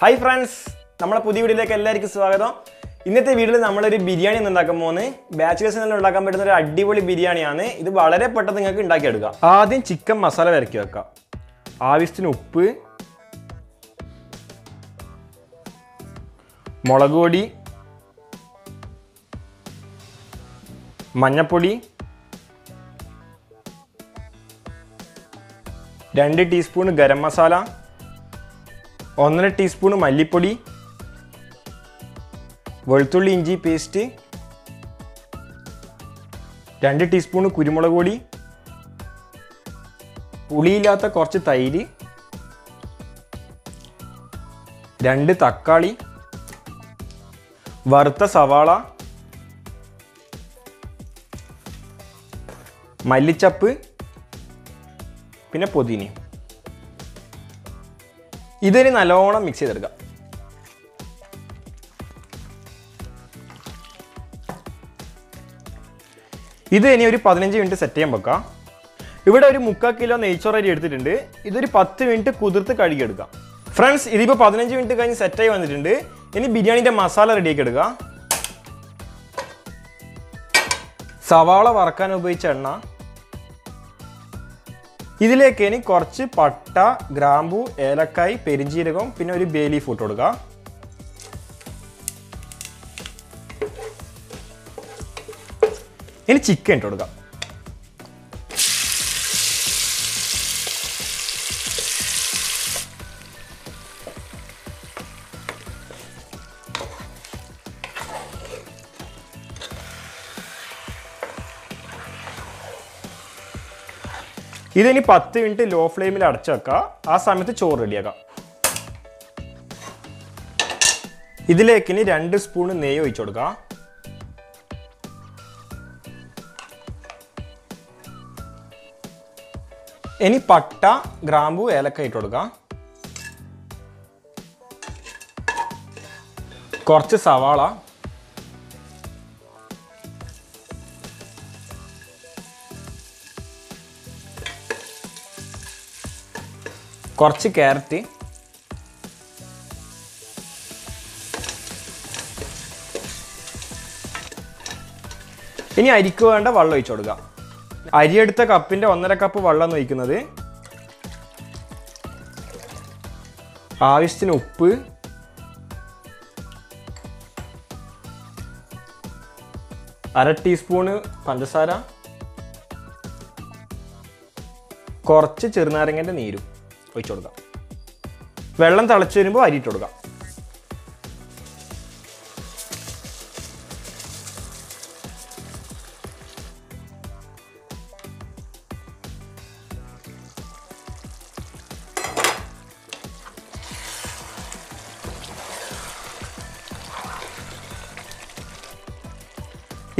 Hi friends, നമ്മുടെ പുതിയ വീഡിയോയിലേക്ക് എല്ലാവർക്കും സ്വാഗതം. ഇന്നത്തെ വീഡിയോയിൽ നമ്മൾ ഒരു ബിരിയാണി ഉണ്ടാക്കാൻ പോകുന്നത് ബാച്ചിലേഴ്സിന് ഉണ്ടാക്കാൻ പറ്റുന്ന ഒരു അടിപൊളി ബിരിയാണിയാണ്. ഇത് വളരെ പെട്ടെന്ന് നിങ്ങൾക്ക് ഉണ്ടാക്കി എടുക്കാം. ആദ്യം ചിക്കൻ മസാല വരക്കി വെക്കാം. ആവശ്യത്തിന് ഉപ്പ്, മുളക് പൊടി, മഞ്ഞൾപ്പൊടി, 2 ടീസ്പൂൺ ഗരം മസാല, 1.5 ടീസ്പൂൺ മല്ലിപ്പൊടി, വെളുത്തുള്ളി ഇഞ്ചി പേസ്റ്റ്, 2 ടീസ്പൂൺ കുരുമുളക് പൊടി, പുളിയില്ലാത്ത കുറച്ച് തൈര്, 2 തക്കാളി, വറുത്ത സവാള, മല്ലിച്ചപ്പ്, പിന്നെ പുതിന. ഇതിന് നല്ലോണം മിക്സ് ചെയ്തെടുക്കാം. ഇത് ഇനി ഒരു 15 മിനിറ്റ് സെറ്റ് ചെയ്യാൻ വെക്കാം. ഇവിടെ ഒരു 3/4 കിലോ നെയ്ച്ചോറരി എടുത്തിട്ടുണ്ട്. ഇതൊരു 10 മിനിറ്റ് കുതിർത്ത് കഴുകിയെടുക്കാം. ഫ്രണ്ട്സ്, ഇതിപ്പോൾ 15 മിനിറ്റ് കഴിഞ്ഞ് സെറ്റായി വന്നിട്ടുണ്ട്. ഇനി ബിരിയാണിൻ്റെ മസാല റെഡിയാക്കി എടുക്കുക. സവാള വറക്കാൻ ഉപയോഗിച്ച എണ്ണ, ഇതിലേക്ക് ഇനി കുറച്ച് പട്ട, ഗ്രാമ്പു, ഏലക്കായ്, പെരിഞ്ചീരകം, പിന്നെ ഒരു ബേ ലീഫ് ഇട്ട് കൊടുക്കുക. ഇനി ചിക്കൻ ഇട്ട് കൊടുക്കുക. ഇതിനി 10 മിനിറ്റ് ലോ ഫ്ലെയിമിൽ അടച്ചു വെക്കുക. ആ സമയത്ത് ചോറ് റെഡിയാക്കാം. ഇതിലേക്ക് ഇനി 2 സ്പൂൺ നെയ്യ് ഒഴിച്ചു കൊടുക്കുക. ഇനി പട്ട, ഗ്രാമ്പു, ഏലക്ക ഇട്ട് കൊടുക്കുക. കുറച്ച് സവാള, കുറച്ച് ക്യാരറ്റ്, ഇനി അരിക്ക് വേണ്ട വെള്ളം ഒഴിച്ചു കൊടുക്കുക. അരിയെടുത്ത കപ്പിൻ്റെ 1.5 കപ്പ് വെള്ളം ഒഴിക്കുന്നത്. ആവശ്യത്തിന് ഉപ്പ്, അര ടീസ്പൂണ് പഞ്ചസാര, കുറച്ച് ചെറുനാരങ്ങൻ്റെ നീരും ഒഴിച്ചു കൊടുക്കാം. വെള്ളം തിളച്ച് വരുമ്പോൾ അരി ഇട്ട് കൊടുക്കാം.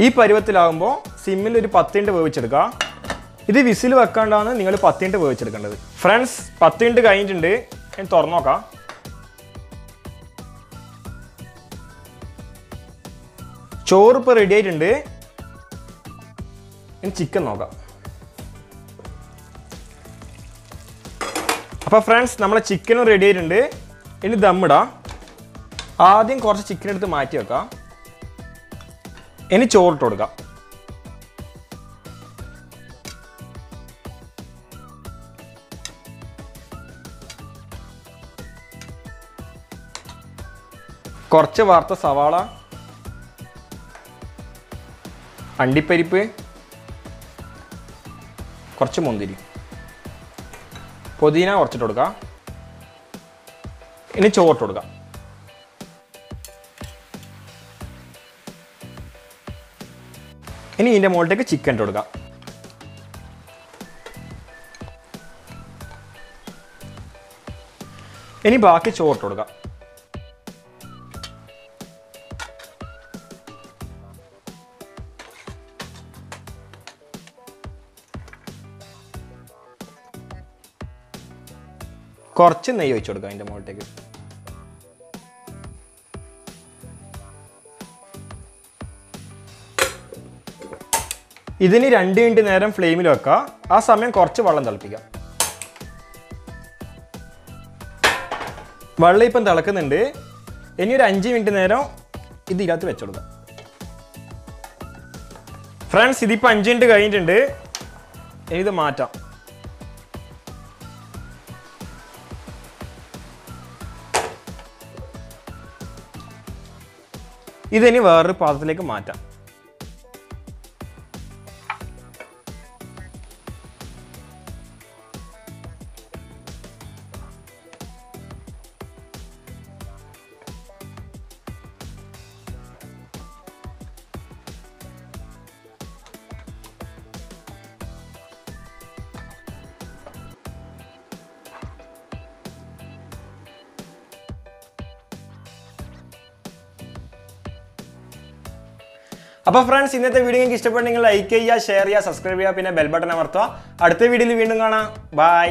ഈ പരുവത്തിലാകുമ്പോൾ സിമ്മിൽ ഒരു 10 മിനിറ്റ് വേവിച്ചെടുക്കുക. ഇത് വിസിൽ വെക്കാണ്ടാണ് നിങ്ങൾ 10 മിനിറ്റ് വേവിച്ചെടുക്കേണ്ടത്. ഫ്രണ്ട്സ്, 10 മിനിറ്റ് കഴിഞ്ഞിട്ടുണ്ട്. ഞാൻ തുറന്നു നോക്കാം. ചോറ് ഇപ്പോൾ റെഡി ആയിട്ടുണ്ട്. ഇനി ചിക്കൻ നോക്കാം. അപ്പോൾ ഫ്രണ്ട്സ്, നമ്മളെ ചിക്കനും റെഡി ആയിട്ടുണ്ട്. ഇനി ദമ്മിടാം. ആദ്യം കുറച്ച് ചിക്കൻ എടുത്ത് മാറ്റി വെക്കാം. ഇനി ചോറിട്ട് കൊടുക്കാം. കുറച്ച് വറുത്ത സവാള, അണ്ടിപ്പരിപ്പ്, കുറച്ച് മുന്തിരി, പുതിന കുറച്ചിട്ട് കൊടുക്കാം. ഇനി ചോറിട്ട് കൊടുക്കാം. ഇനി ഇതിൻ്റെ മുകളിലേക്ക് ചിക്കൻ ഇട്ട് കൊടുക്കാം. ഇനി ബാക്കി ചോറിട്ട് കൊടുക്കാം. കുറച്ച് നെയ്യ് ഒഴിച്ചു കൊടുക്കാം അതിൻ്റെ മുകളിലേക്ക്. ഇതിന് 2 മിനിറ്റ് നേരം ഫ്ലെയിമിൽ വെക്കുക. ആ സമയം കുറച്ച് വെള്ളം തിളപ്പിക്കുക. വെള്ളം ഇപ്പം തിളക്കുന്നുണ്ട്. ഇനി ഒരു 5 മിനിറ്റ് നേരം ഇതിനകത്ത് വെച്ചെടുക്കാം. ഫ്രണ്ട്സ്, ഇതിപ്പോൾ 5 മിനിറ്റ് കഴിഞ്ഞിട്ടുണ്ട്. ഇത് മാറ്റാം. ഇതിനി വേറൊരു പാത്രത്തിലേക്ക് മാറ്റാം. അപ്പോൾ ഫ്രണ്ട്സ്, ഇന്നത്തെ വീഡിയോ നിങ്ങൾക്ക് ഇഷ്ടപ്പെട്ടെങ്കിൽ ലൈക്ക് ചെയ്യുക, ഷെയർ ചെയ്യുക, സബ്സ്ക്രൈബ് ചെയ്യുക, പിന്നെ ബെൽ ബട്ടൺ അമർത്തുക. അടുത്ത വീഡിയോയിൽ വീണ്ടും കാണാം. ബൈ.